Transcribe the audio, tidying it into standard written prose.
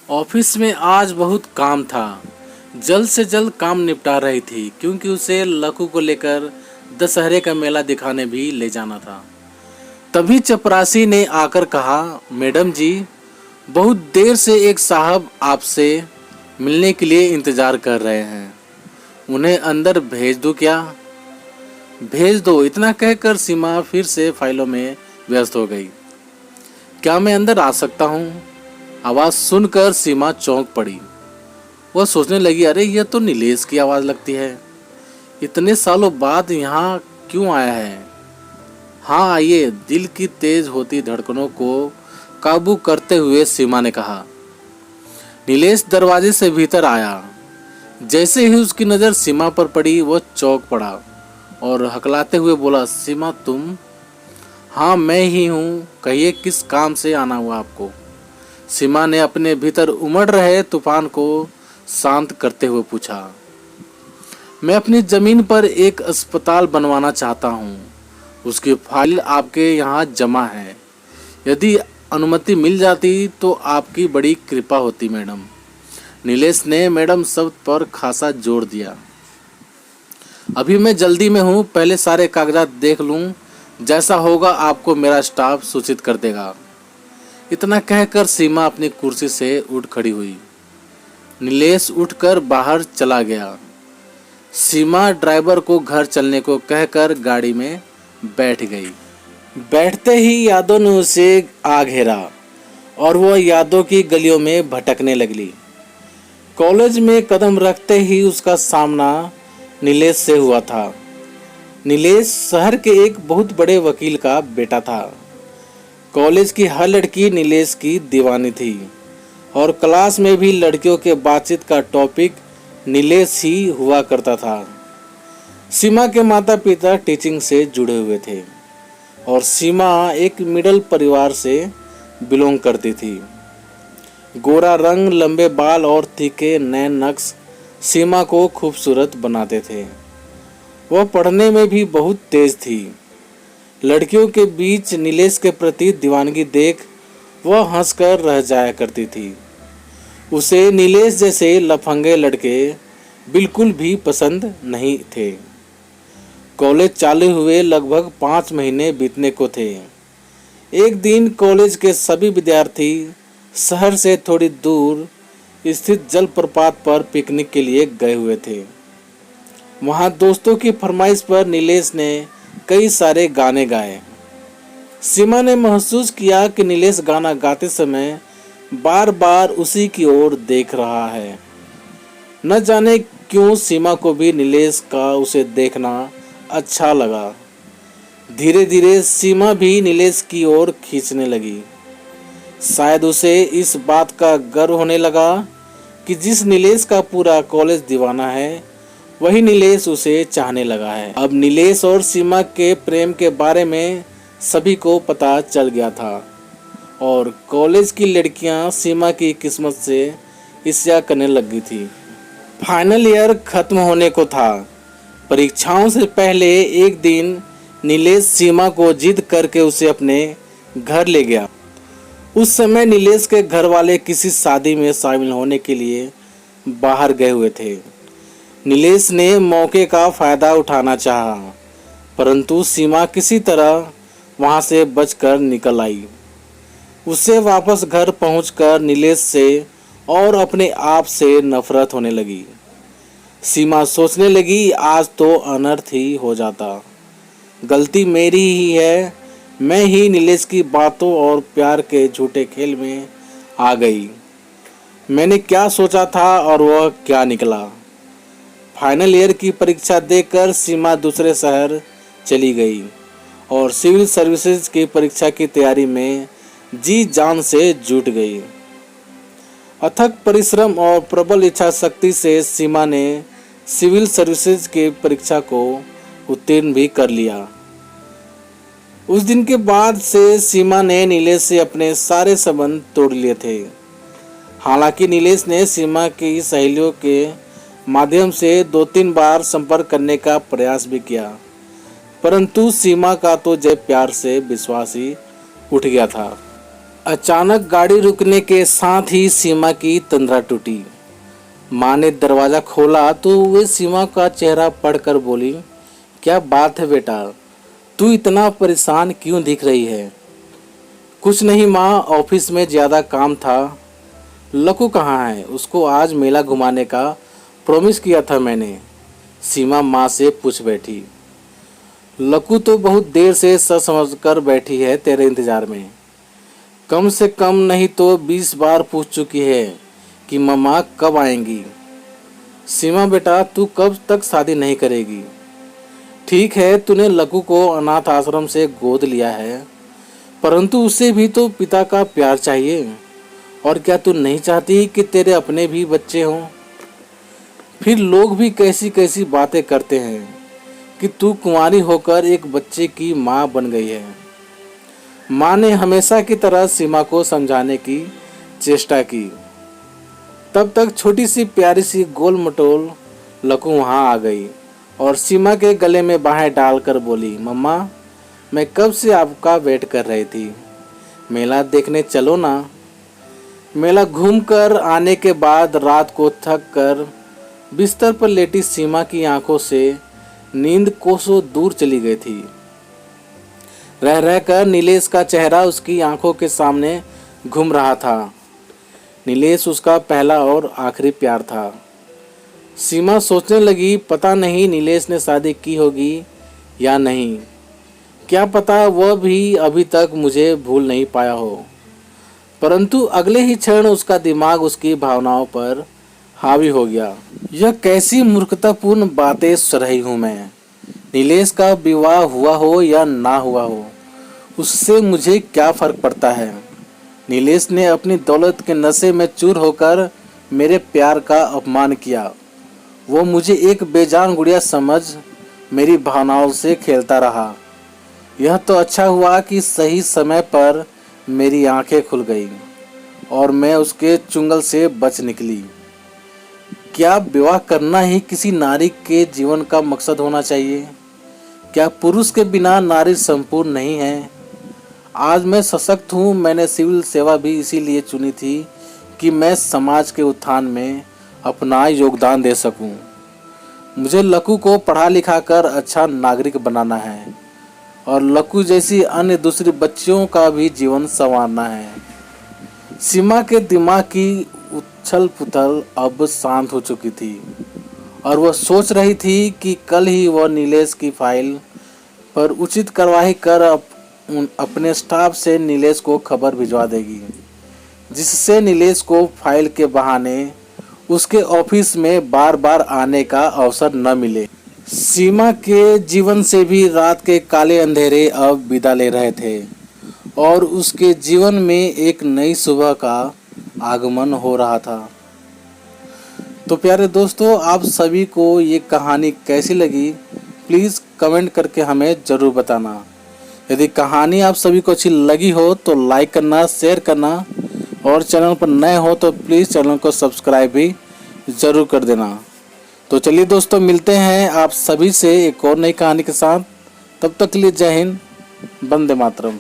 Office में आज बहुत काम था। जल्द से जल्द काम निपटा रही थी क्योंकि उसे लखू को लेकर दशहरे का मेला दिखाने भी ले जाना था। तभी चपरासी ने आकर कहा, मैडम जी, बहुत देर से एक साहब आपसे मिलने के लिए इंतज़ार कर रहे हैं। उन्हें अंदर भेज दूँ क्या? भेज दो, इतना कहकर सीमा फिर से फाइलों में व्यस्त हो गई। क्या मैं अंदर आ सकता हूँ? आवाज़ सुनकर सीमा चौंक पड़ी। वह सोचने लगी, अरे यह तो नीलेश की आवाज़ लगती है। इतने सालों बाद यहाँ क्यों आया है? हाँ आइए, दिल की तेज होती धड़कनों को काबू करते हुए सीमा ने कहा। नीलेश दरवाजे से भीतर आया। जैसे ही उसकी नज़र सीमा पर पड़ी वह चौंक पड़ा और हकलाते हुए बोला, सीमा तुम? हाँ मैं ही हूँ, कहिए किस काम से आना हुआ आपको? सीमा ने अपने भीतर उमड़ रहे तूफान को शांत करते हुए पूछा। मैं अपनी ज़मीन पर एक अस्पताल बनवाना चाहता हूँ। उसकी फाइल आपके यहाँ जमा है। यदि अनुमति मिल जाती तो आपकी बड़ी कृपा होती मैडम। नीलेश ने मैडम शब्द पर खासा जोर दिया। अभी मैं जल्दी में हूँ, पहले सारे कागजात देख लूँ। जैसा होगा आपको मेरा स्टाफ सूचित कर देगा। इतना कहकर सीमा अपनी कुर्सी से उठ खड़ी हुई। नीलेश उठकर बाहर चला गया। सीमा ड्राइवर को घर चलने को कहकर गाड़ी में बैठ गई। बैठते ही यादों ने उसे आ घेरा और वह यादों की गलियों में भटकने लगली। कॉलेज में कदम रखते ही उसका सामना नीलेश से हुआ था। नीलेश शहर के एक बहुत बड़े वकील का बेटा था। कॉलेज की हर लड़की नीलेश की दीवानी थी और क्लास में भी लड़कियों के बातचीत का टॉपिक नीलेश ही हुआ करता था। सीमा के माता पिता टीचिंग से जुड़े हुए थे और सीमा एक मिडिल परिवार से बिलोंग करती थी। गोरा रंग, लंबे बाल और तीखे नैन नक्श सीमा को खूबसूरत बनाते थे। वह पढ़ने में भी बहुत तेज थी। लड़कियों के बीच नीलेश के प्रति दीवानगी देख वह हंसकर रह जाया करती थी। उसे नीलेश जैसे लफंगे लड़के बिल्कुल भी पसंद नहीं थे। कॉलेज चालू हुए लगभग 5 महीने बीतने को थे। एक दिन कॉलेज के सभी विद्यार्थी शहर से थोड़ी दूर स्थित जलप्रपात पर पिकनिक के लिए गए हुए थे। वहाँ दोस्तों की फरमाइश पर नीलेश ने कई सारे गाने गाए। सीमा ने महसूस किया कि नीलेश गाना गाते समय बार बार उसी की ओर देख रहा है। न जाने क्यों सीमा को भी नीलेश का उसे देखना अच्छा लगा। धीरे धीरे सीमा भी नीलेश की ओर खींचने लगी। शायद उसे इस बात का गर्व होने लगा कि जिस नीलेश का पूरा कॉलेज दीवाना है वही नीलेश उसे चाहने लगा है। अब नीलेश और सीमा के प्रेम के बारे में सभी को पता चल गया था और कॉलेज की लड़कियां सीमा की किस्मत से ईर्ष्या करने लगी थी। फाइनल ईयर खत्म होने को था। परीक्षाओं से पहले एक दिन नीलेश सीमा को जिद करके उसे अपने घर ले गया। उस समय नीलेश के घर वाले किसी शादी में शामिल होने के लिए बाहर गए हुए थे। नीलेश ने मौके का फ़ायदा उठाना चाहा, परंतु सीमा किसी तरह वहां से बचकर निकल आई। उसे वापस घर पहुंचकर नीलेश से और अपने आप से नफरत होने लगी। सीमा सोचने लगी, आज तो अनर्थ ही हो जाता। गलती मेरी ही है। मैं ही नीलेश की बातों और प्यार के झूठे खेल में आ गई। मैंने क्या सोचा था और वह क्या निकला। फाइनल ईयर की परीक्षा देकर सीमा दूसरे शहर चली गई और सिविल सर्विसेज की परीक्षा की तैयारी में जी जान से जुट गई। अथक परिश्रम और प्रबल इच्छा शक्ति से सीमा ने सिविल सर्विसेज की परीक्षा को उत्तीर्ण भी कर लिया। उस दिन के बाद से सीमा ने नीलेश से अपने सारे संबंध तोड़ लिए थे। हालांकि नीलेश ने सीमा की सहेलियों के माध्यम से 2-3 बार संपर्क करने का प्रयास भी किया, परंतु सीमा का तो जय प्यार से विश्वास ही उठ गया था। अचानक गाड़ी रुकने के साथ ही सीमा की तंद्रा टूटी। माँ ने दरवाज़ा खोला तो वे सीमा का चेहरा पढ़कर बोली, क्या बात है बेटा, तू इतना परेशान क्यों दिख रही है? कुछ नहीं माँ, ऑफिस में ज़्यादा काम था। लकू कहाँ है? उसको आज मेला घुमाने का प्रॉमिस किया था मैंने, सीमा माँ से पूछ बैठी। लकू तो बहुत देर से सच समझ कर बैठी है तेरे इंतज़ार में। कम से कम नहीं तो 20 बार पूछ चुकी है कि मम्मा कब आएंगी। सीमा बेटा, तू कब तक शादी नहीं करेगी? ठीक है, तूने लकू को अनाथ आश्रम से गोद लिया है, परंतु उसे भी तो पिता का प्यार चाहिए। और क्या तू नहीं चाहती कि तेरे अपने भी बच्चे हों? फिर लोग भी कैसी कैसी बातें करते हैं कि तू कुंवारी होकर एक बच्चे की माँ बन गई है। माँ ने हमेशा की तरह सीमा को समझाने की चेष्टा की। तब तक छोटी सी प्यारी सी गोल मटोल लकू वहाँ आ गई और सीमा के गले में बाहें डालकर बोली, मम्मा मैं कब से आपका वेट कर रही थी, मेला देखने चलो ना। मेला घूमकर आने के बाद रात को थक कर बिस्तर पर लेटी सीमा की आंखों से नींद कोसों दूर चली गई थी। रह रहकर नीलेश का चेहरा उसकी आंखों के सामने घूम रहा था। नीलेश उसका पहला और आखिरी प्यार था। सीमा सोचने लगी, पता नहीं नीलेश ने शादी की होगी या नहीं, क्या पता वह भी अभी तक मुझे भूल नहीं पाया हो। परंतु अगले ही क्षण उसका दिमाग उसकी भावनाओं पर हावी हो गया। यह कैसी मूर्खतापूर्ण बातें सुन रही हूँ मैं। नीलेश का विवाह हुआ हो या ना हुआ हो, उससे मुझे क्या फर्क पड़ता है। नीलेश ने अपनी दौलत के नशे में चूर होकर मेरे प्यार का अपमान किया। वो मुझे एक बेजान गुड़िया समझ मेरी भावनाओं से खेलता रहा। यह तो अच्छा हुआ कि सही समय पर मेरी आंखें खुल गई और मैं उसके चुंगल से बच निकली। क्या विवाह करना ही किसी नारी के जीवन का मकसद होना चाहिए? क्या पुरुष के बिना नारी संपूर्ण नहीं है? आज मैं सशक्त हूँ। मैंने सिविल सेवा भी इसीलिए चुनी थी कि मैं समाज के उत्थान में अपना योगदान दे सकूँ। मुझे लकू को पढ़ा लिखा कर अच्छा नागरिक बनाना है और लकू जैसी अन्य दूसरी बच्चियों का भी जीवन संवारना है। सीमा के दिमाग की उछल पुथल अब शांत हो चुकी थी और वह सोच रही थी कि कल ही वह नीलेश की फाइल पर उचित कार्रवाई कर अपने स्टाफ से नीलेश को खबर भिजवा देगी, जिससे नीलेश को फाइल के बहाने उसके ऑफिस में बार बार आने का अवसर न मिले। सीमा के जीवन से भी रात के काले अंधेरे अब विदा ले रहे थे और उसके जीवन में एक नई सुबह का आगमन हो रहा था। तो प्यारे दोस्तों, आप सभी को ये कहानी कैसी लगी प्लीज़ कमेंट करके हमें ज़रूर बताना। यदि कहानी आप सभी को अच्छी लगी हो तो लाइक करना, शेयर करना और चैनल पर नए हो तो प्लीज़ चैनल को सब्सक्राइब भी ज़रूर कर देना। तो चलिए दोस्तों, मिलते हैं आप सभी से एक और नई कहानी के साथ। तब तक के लिए जय हिंद, वंदे मातरम।